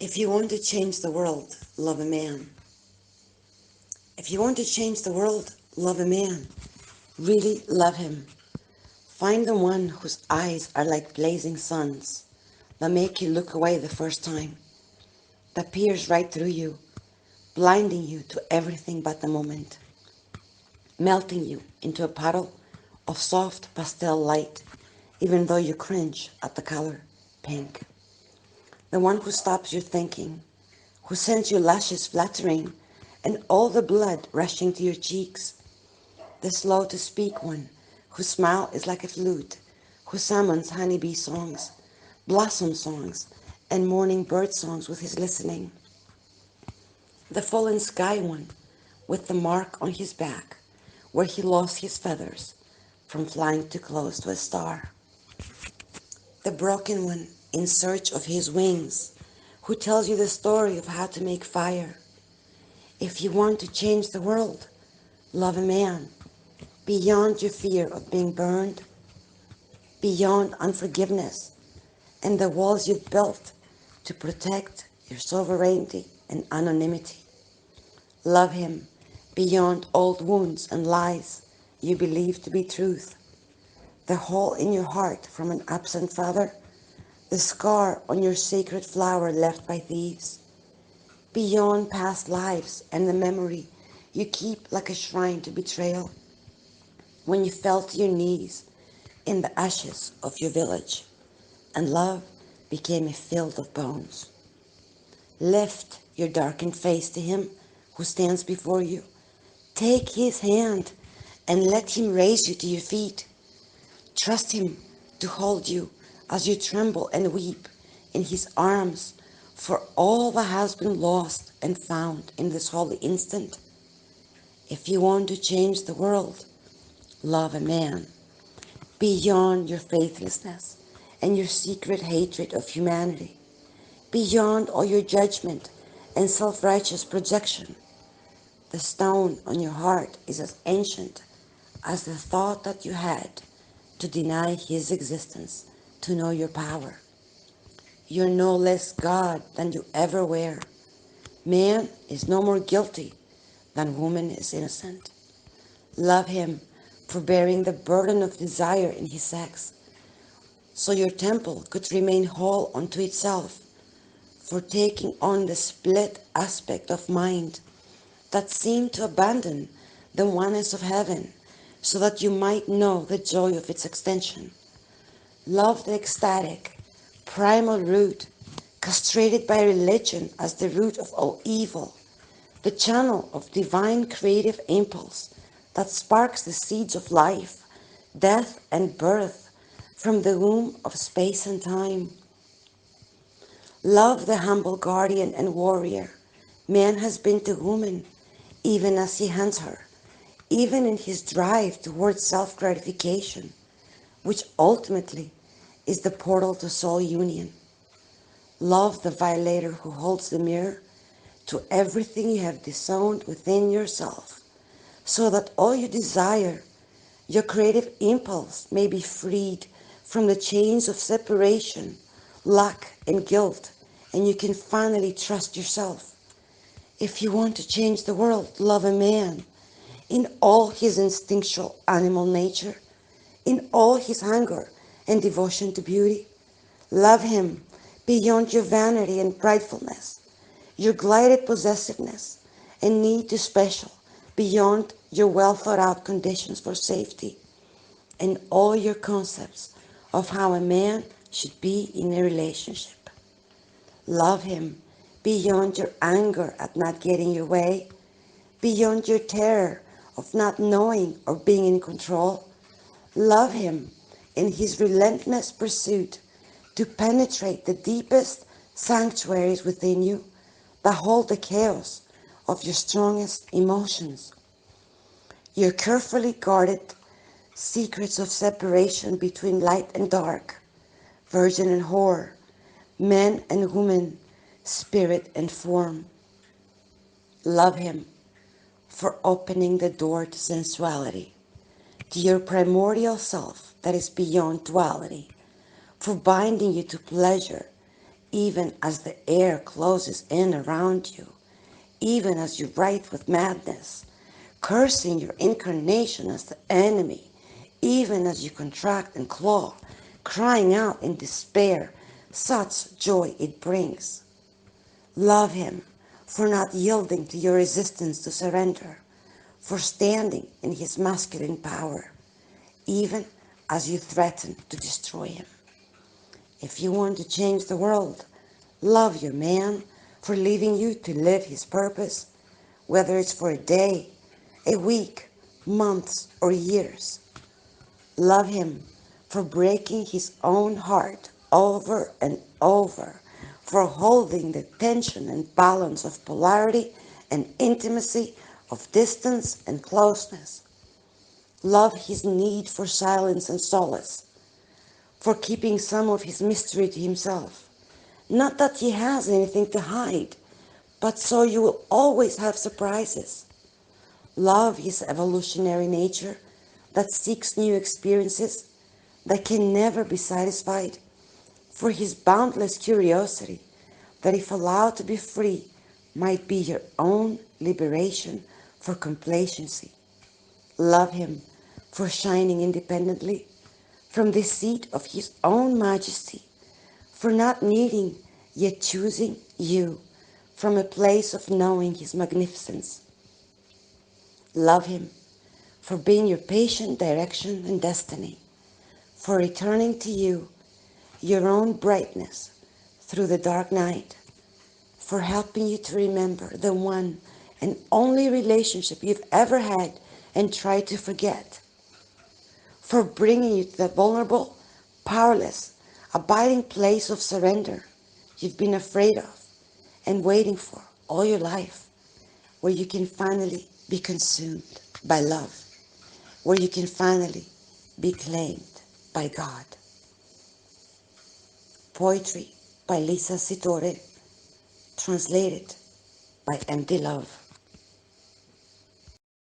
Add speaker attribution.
Speaker 1: If you want to change the world, love a man. If you want to change the world, love a man. Really love him. Find the one whose eyes are like blazing suns that make you look away the first time, that peers right through you, blinding you to everything but the moment, melting you into a puddle of soft pastel light, even though you cringe at the color pink. The one who stops your thinking, who sends your lashes fluttering and all the blood rushing to your cheeks. The slow to speak one, whose smile is like a flute, who summons honeybee songs, blossom songs, and morning bird songs with his listening. The fallen sky one, with the mark on his back, where he lost his feathers from flying too close to a star. The broken one, in search of his wings, who tells you the story of how to make fire. If you want to change the world, love a man, beyond your fear of being burned, beyond unforgiveness and the walls you've built to protect your sovereignty and anonymity. Love him beyond old wounds and lies you believe to be truth, the hole in your heart from an absent father, the scar on your sacred flower left by thieves, beyond past lives and the memory you keep like a shrine to betrayal, when you fell to your knees in the ashes of your village, and love became a field of bones. Lift your darkened face to him who stands before you. Take his hand and let him raise you to your feet. Trust him to hold you as you tremble and weep in his arms for all that has been lost and found in this holy instant. If you want to change the world, love a man beyond your faithlessness and your secret hatred of humanity, beyond all your judgment and self-righteous projection. The stone on your heart is as ancient as the thought that you had to deny his existence, to know your power. You're no less God than you ever were. Man is no more guilty than woman is innocent. Love him for bearing the burden of desire in his sex, so your temple could remain whole unto itself, for taking on the split aspect of mind that seemed to abandon the oneness of heaven, so that you might know the joy of its extension. Love the ecstatic, primal root, castrated by religion as the root of all evil, the channel of divine creative impulse that sparks the seeds of life, death, and birth from the womb of space and time. Love the humble guardian and warrior man has been to woman, even as he hunts her, even in his drive towards self-gratification, which ultimately is the portal to soul union. Love the violator who holds the mirror to everything you have disowned within yourself, so that all you desire, your creative impulse, may be freed from the chains of separation, lack, and guilt, and you can finally trust yourself. If you want to change the world, love a man in all his instinctual animal nature, in all his hunger and devotion to beauty. Love him beyond your vanity and pridefulness, your glided possessiveness and need to special, beyond your well thought out conditions for safety, and all your concepts of how a man should be in a relationship. Love him beyond your anger at not getting your way, beyond your terror of not knowing or being in control. Love him in his relentless pursuit to penetrate the deepest sanctuaries within you that hold the chaos of your strongest emotions. Your carefully guarded secrets of separation between light and dark, virgin and whore, man and woman, spirit and form. Love him for opening the door to sensuality, to your primordial self that is beyond duality, for binding you to pleasure even as the air closes in around you, even as you writhe with madness, cursing your incarnation as the enemy, even as you contract and claw, crying out in despair, such joy it brings. Love him for not yielding to your resistance to surrender, for standing in his masculine power, even as you threaten to destroy him. If you want to change the world, love your man for leaving you to live his purpose, whether it's for a day, a week, months, or years. Love him for breaking his own heart over and over, for holding the tension and balance of polarity and intimacy, of distance and closeness. Love his need for silence and solace, for keeping some of his mystery to himself. Not that he has anything to hide, but so you will always have surprises. Love his evolutionary nature that seeks new experiences, that can never be satisfied, for his boundless curiosity that, if allowed to be free, might be your own liberation for complacency. Love him for shining independently from the seat of his own majesty, for not needing yet choosing you from a place of knowing his magnificence. Love him for being your patient direction and destiny, for returning to you your own brightness through the dark night, for helping you to remember the one and only relationship you've ever had and tried to forget, for bringing you to that vulnerable, powerless, abiding place of surrender you've been afraid of and waiting for all your life, where you can finally be consumed by love, where you can finally be claimed by God. Poetry by Lisa Citore, translated by Empty Love.